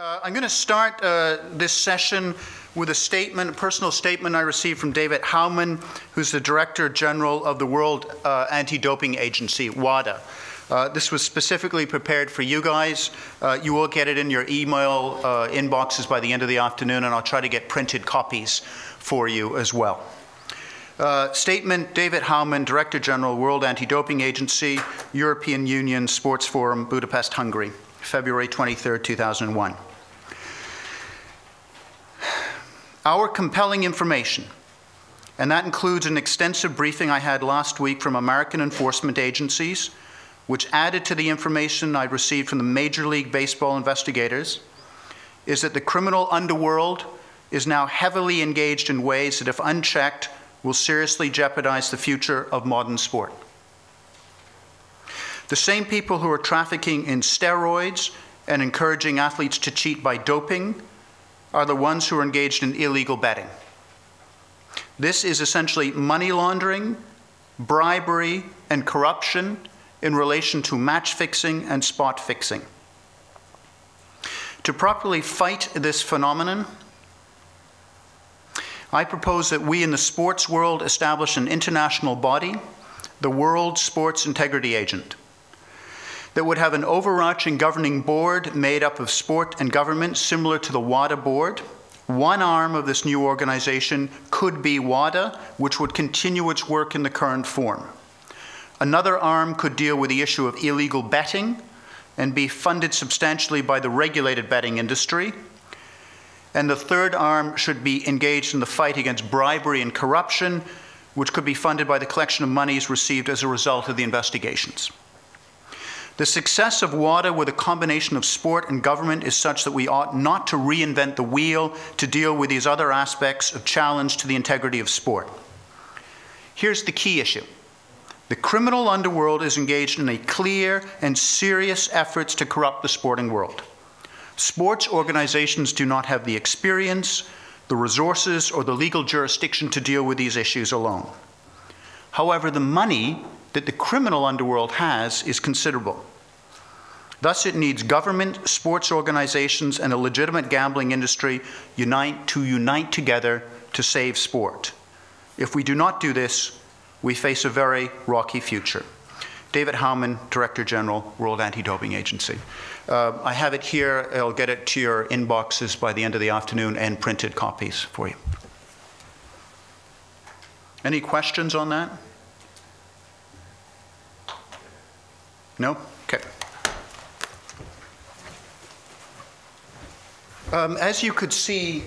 I'm going to start this session with a statement, a personal statement I received from David Howman, who's the Director General of the World Anti-Doping Agency, WADA. This was specifically prepared for you guys. You will get it in your email inboxes by the end of the afternoon, and I'll try to get printed copies for you as well. Statement, David Howman, Director General, World Anti-Doping Agency, European Union Sports Forum, Budapest, Hungary, February 23, 2001. Our compelling information, and that includes an extensive briefing I had last week from American enforcement agencies, which added to the information I received from the Major League Baseball investigators, is that the criminal underworld is now heavily engaged in ways that, if unchecked, will seriously jeopardize the future of modern sport. The same people who are trafficking in steroids and encouraging athletes to cheat by doping are the ones who are engaged in illegal betting. This is essentially money laundering, bribery, and corruption in relation to match fixing and spot fixing. To properly fight this phenomenon, I propose that we in the sports world establish an international body, the World Sports Integrity Agent, that would have an overarching governing board made up of sport and government, similar to the WADA board. One arm of this new organization could be WADA, which would continue its work in the current form. Another arm could deal with the issue of illegal betting and be funded substantially by the regulated betting industry. And the third arm should be engaged in the fight against bribery and corruption, which could be funded by the collection of monies received as a result of the investigations. The success of WADA with a combination of sport and government is such that we ought not to reinvent the wheel to deal with these other aspects of challenge to the integrity of sport. Here's the key issue. The criminal underworld is engaged in a clear and serious efforts to corrupt the sporting world. Sports organizations do not have the experience, the resources, or the legal jurisdiction to deal with these issues alone. However, the money that the criminal underworld has is considerable. Thus, it needs government, sports organizations, and a legitimate gambling industry to unite together to save sport. If we do not do this, we face a very rocky future. David Howman, Director General, World Anti-Doping Agency. I have it here. I'll get it to your inboxes by the end of the afternoon and printed copies for you. Any questions on that? No? Okay. As you could see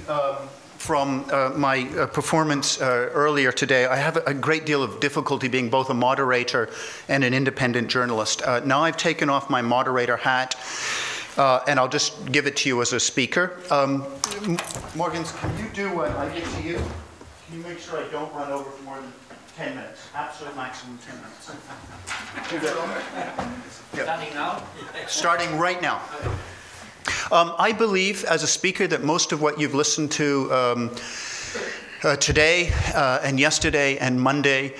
from my performance earlier today, I have a great deal of difficulty being both a moderator and an independent journalist. Now I've taken off my moderator hat, and I'll just give it to you as a speaker. Morgans, can you do what I did to you? Can you make sure I don't run over for more than 10 minutes? Absolute maximum 10 minutes. Starting now? Starting right now. I believe, as a speaker, that most of what you've listened to today and yesterday and Monday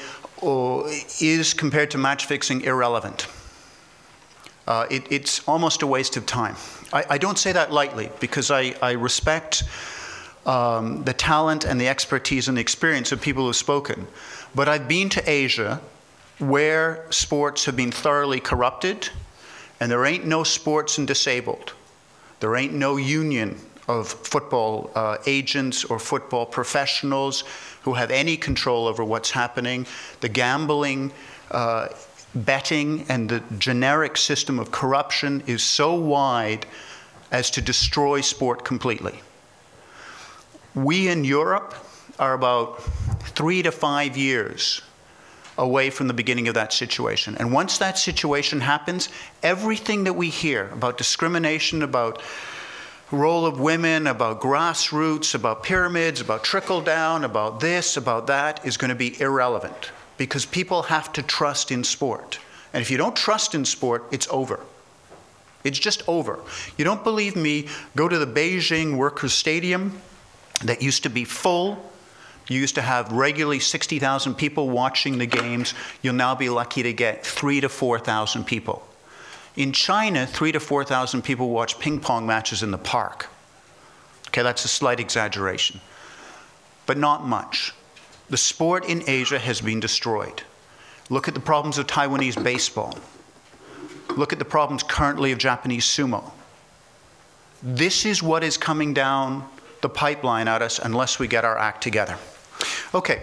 is, compared to match fixing, irrelevant. It's almost a waste of time. I don't say that lightly, because I respect the talent and the expertise and the experience of people who've spoken. But I've been to Asia, where sports have been thoroughly corrupted, and there ain't no sports and disabled. There ain't no union of football agents or football professionals who have any control over what's happening. The gambling, betting, and the generic system of corruption is so wide as to destroy sport completely. We in Europe are about 3 to 5 years away from the beginning of that situation. And once that situation happens, everything that we hear about discrimination, about role of women, about grassroots, about pyramids, about trickle down, about this, about that, is going to be irrelevant, because people have to trust in sport. And if you don't trust in sport, it's over. It's just over. You don't believe me? Go to the Beijing Workers' Stadium that used to be full. You used to have regularly 60,000 people watching the games. You'll now be lucky to get 3,000 to 4,000 people. In China, 3,000 to 4,000 people watch ping pong matches in the park. Okay, that's a slight exaggeration, but not much. The sport in Asia has been destroyed. Look at the problems of Taiwanese baseball. Look at the problems currently of Japanese sumo. This is what is coming down the pipeline at us unless we get our act together. Okay,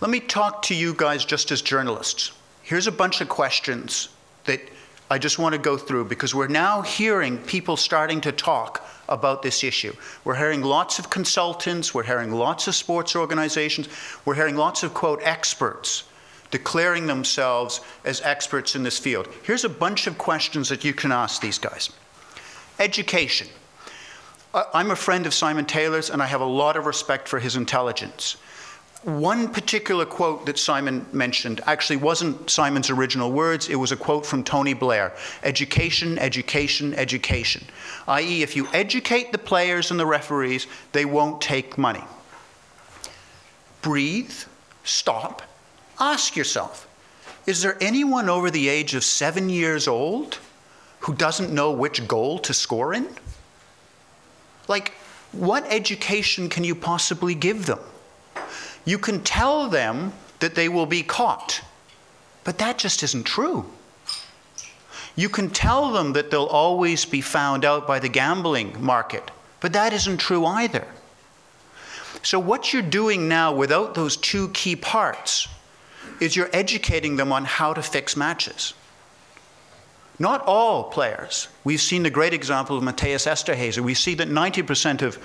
let me talk to you guys just as journalists. Here's a bunch of questions that I just want to go through because we're now hearing people starting to talk about this issue. We're hearing lots of consultants, we're hearing lots of sports organizations, we're hearing lots of, quote, experts declaring themselves as experts in this field. Here's a bunch of questions that you can ask these guys. Education. I'm a friend of Simon Taylor's and I have a lot of respect for his intelligence. One particular quote that Simon mentioned actually wasn't Simon's original words, it was a quote from Tony Blair. Education, education, education. I.e., if you educate the players and the referees, they won't take money. Breathe, stop, ask yourself, is there anyone over the age of 7 years old who doesn't know which goal to score in? Like, what education can you possibly give them? You can tell them that they will be caught, but that just isn't true. You can tell them that they'll always be found out by the gambling market, but that isn't true either. So what you're doing now without those two key parts is you're educating them on how to fix matches. Not all players. We've seen the great example of Matthias Esterhazy. We see that 90% of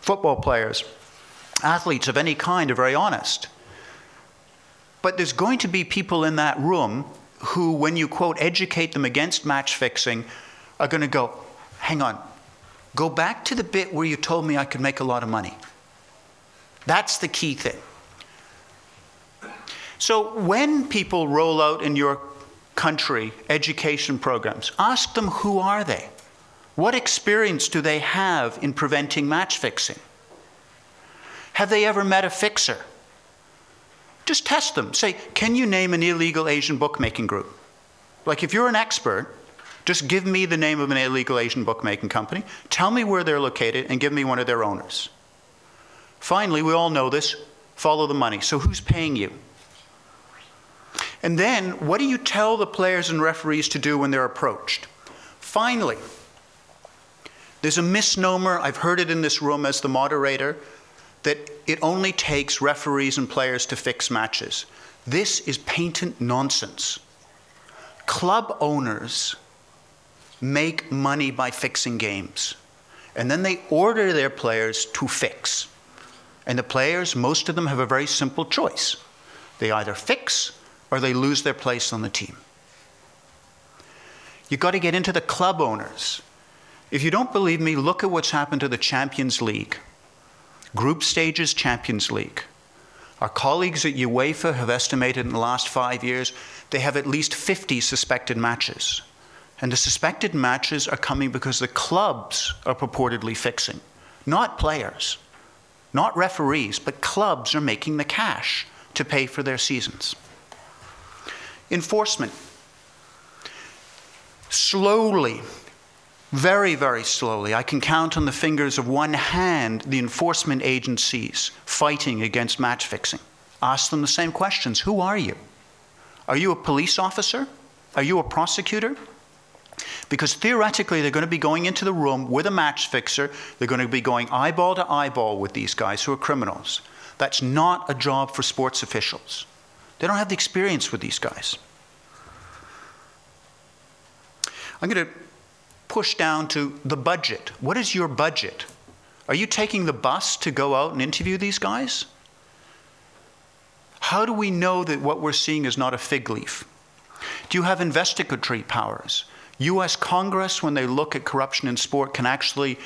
football players, athletes of any kind, are very honest. But there's going to be people in that room who, when you, quote, educate them against match fixing, are going to go, hang on, go back to the bit where you told me I could make a lot of money. That's the key thing. So when people roll out in your country education programs, ask them who are they? What experience do they have in preventing match fixing? Have they ever met a fixer? Just test them. Say, can you name an illegal Asian bookmaking group? Like, if you're an expert, just give me the name of an illegal Asian bookmaking company, tell me where they're located, and give me one of their owners. Finally, we all know this, follow the money. So who's paying you? And then, what do you tell the players and referees to do when they're approached? Finally, there's a misnomer, I've heard it in this room as the moderator, that it only takes referees and players to fix matches. This is patent nonsense. Club owners make money by fixing games, and then they order their players to fix. And the players, most of them, have a very simple choice. They either fix or they lose their place on the team. You've got to get into the club owners. If you don't believe me, look at what's happened to the Champions League. Group stages, Champions League. Our colleagues at UEFA have estimated in the last 5 years, they have at least 50 suspected matches. And the suspected matches are coming because the clubs are purportedly fixing, not players, not referees, but clubs are making the cash to pay for their seasons. Enforcement. Slowly, very, very slowly, I can count on the fingers of one hand the enforcement agencies fighting against match fixing. Ask them the same questions. Who are you? Are you a police officer? Are you a prosecutor? Because theoretically, they're going to be going into the room with a match fixer. They're going to be going eyeball to eyeball with these guys who are criminals. That's not a job for sports officials. They don't have the experience with these guys. I'm going to push down to the budget. What is your budget? Are you taking the bus to go out and interview these guys? How do we know that what we're seeing is not a fig leaf? Do you have investigatory powers? US Congress, when they look at corruption in sport, can actually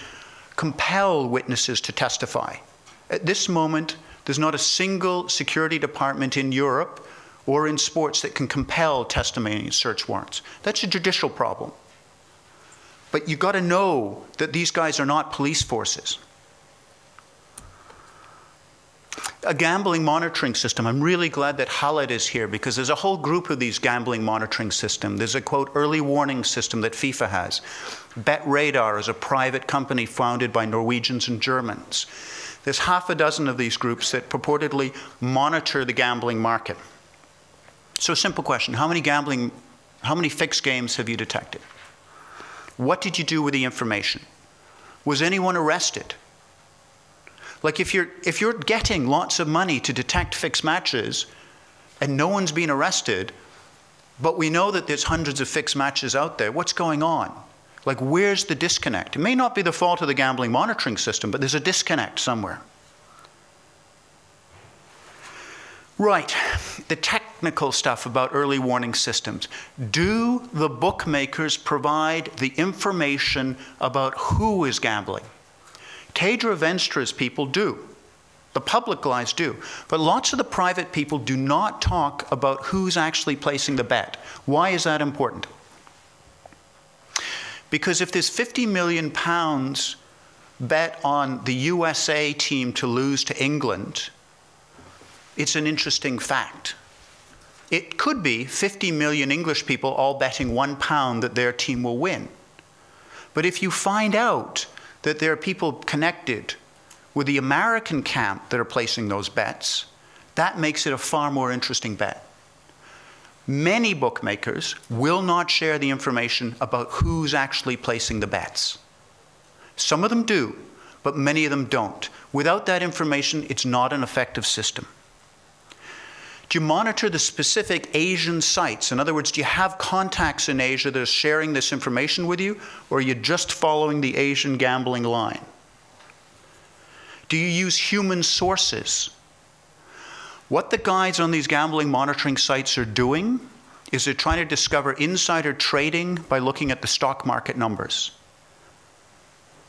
compel witnesses to testify. At this moment, there's not a single security department in Europe or in sports that can compel testimony and search warrants. That's a judicial problem. But you've got to know that these guys are not police forces. A gambling monitoring system. I'm really glad that Khaled is here because there's a whole group of these gambling monitoring systems. There's a, quote, early warning system that FIFA has. BetRadar is a private company founded by Norwegians and Germans. There's half a dozen of these groups that purportedly monitor the gambling market. So a simple question, how many fixed games have you detected? What did you do with the information? Was anyone arrested? Like if you're getting lots of money to detect fixed matches and no one's been arrested, but we know that there's hundreds of fixed matches out there, what's going on? Like where's the disconnect? It may not be the fault of the gambling monitoring system, but there's a disconnect somewhere. Right, the technical stuff about early warning systems. Do the bookmakers provide the information about who is gambling? Tadra Venstra's people do. The public guys do. But lots of the private people do not talk about who's actually placing the bet. Why is that important? Because if there's £50 million bet on the USA team to lose to England, it's an interesting fact. It could be 50 million English people all betting £1 that their team will win. But if you find out that there are people connected with the American camp that are placing those bets, that makes it a far more interesting bet. Many bookmakers will not share the information about who's actually placing the bets. Some of them do, but many of them don't. Without that information, it's not an effective system. Do you monitor the specific Asian sites? In other words, do you have contacts in Asia that are sharing this information with you, or are you just following the Asian gambling line? Do you use human sources? What the guys on these gambling monitoring sites are doing is they're trying to discover insider trading by looking at the stock market numbers.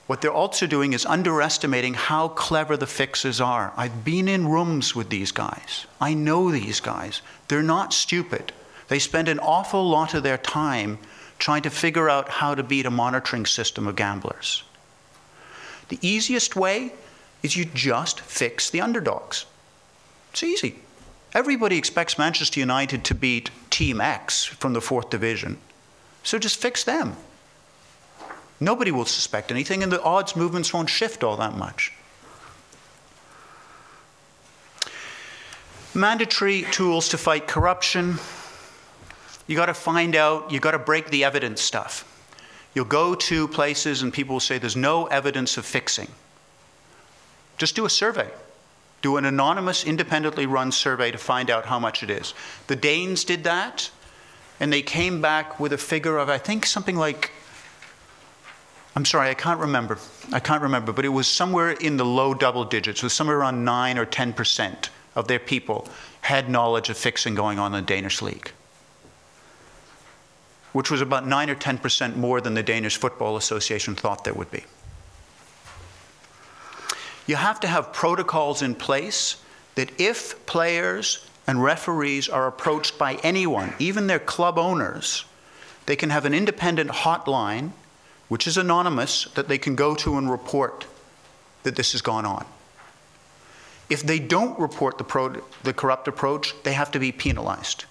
What they're also doing is underestimating how clever the fixers are. I've been in rooms with these guys. I know these guys. They're not stupid. They spend an awful lot of their time trying to figure out how to beat a monitoring system of gamblers. The easiest way is you just fix the underdogs. It's easy. Everybody expects Manchester United to beat Team X from the 4th Division. So just fix them. Nobody will suspect anything, and the odds movements won't shift all that much. Mandatory tools to fight corruption. You got to find out, you got to break the evidence stuff. You'll go to places and people will say there's no evidence of fixing. Just do a survey. Do an anonymous, independently run survey to find out how much it is. The Danes did that, and they came back with a figure of, I think, something like, I'm sorry, I can't remember, but it was somewhere in the low double digits. It was somewhere around 9 or 10% of their people had knowledge of fixing going on in the Danish league, which was about 9 or 10% more than the Danish Football Association thought there would be. You have to have protocols in place that if players and referees are approached by anyone, even their club owners, they can have an independent hotline, which is anonymous, that they can go to and report that this has gone on. If they don't report the corrupt approach, they have to be penalized.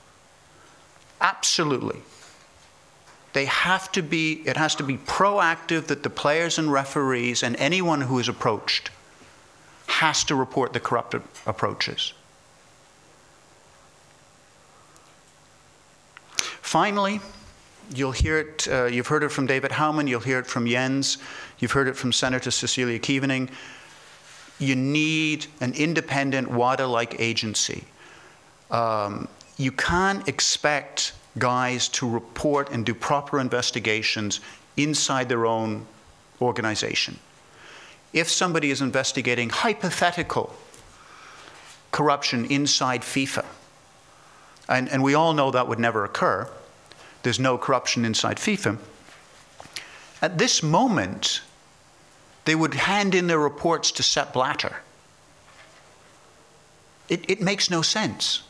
Absolutely. It has to be proactive that the players and referees and anyone who is approached has to report the corrupt approaches. Finally, you'll hear it, you've heard it from David Howman, you'll hear it from Jens, you've heard it from Senator Cecilia Keevening. You need an independent WADA-like agency. You can't expect guys to report and do proper investigations inside their own organization. If somebody is investigating hypothetical corruption inside FIFA, and we all know that would never occur, there's no corruption inside FIFA, at this moment, they would hand in their reports to Sepp Blatter. It makes no sense.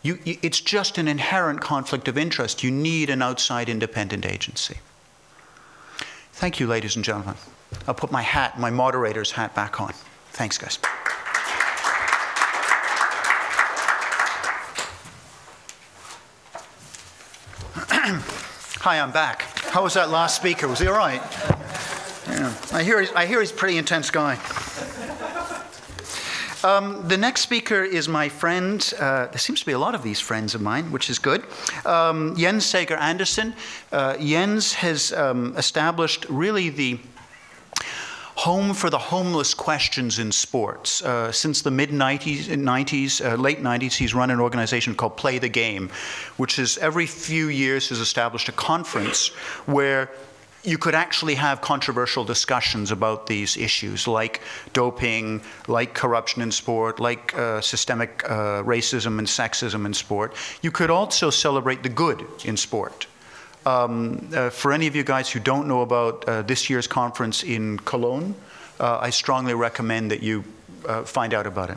It's just an inherent conflict of interest. You need an outside independent agency. Thank you, ladies and gentlemen. I'll put my moderator's hat back on. Thanks, guys. Hi, I'm back. How was that last speaker? Was he all right? Yeah. I hear he's a pretty intense guy. The next speaker is my friend. There seems to be a lot of these friends of mine, which is good. Jens Sager Andersen. Jens has established really the home for the homeless questions in sports. Since the mid-90s, late 90s, he's run an organization called Play the Game, which is every few years has established a conference where you could actually have controversial discussions about these issues, like doping, like corruption in sport, like systemic racism and sexism in sport. You could also celebrate the good in sport. For any of you guys who don't know about this year's conference in Cologne, I strongly recommend that you find out about it.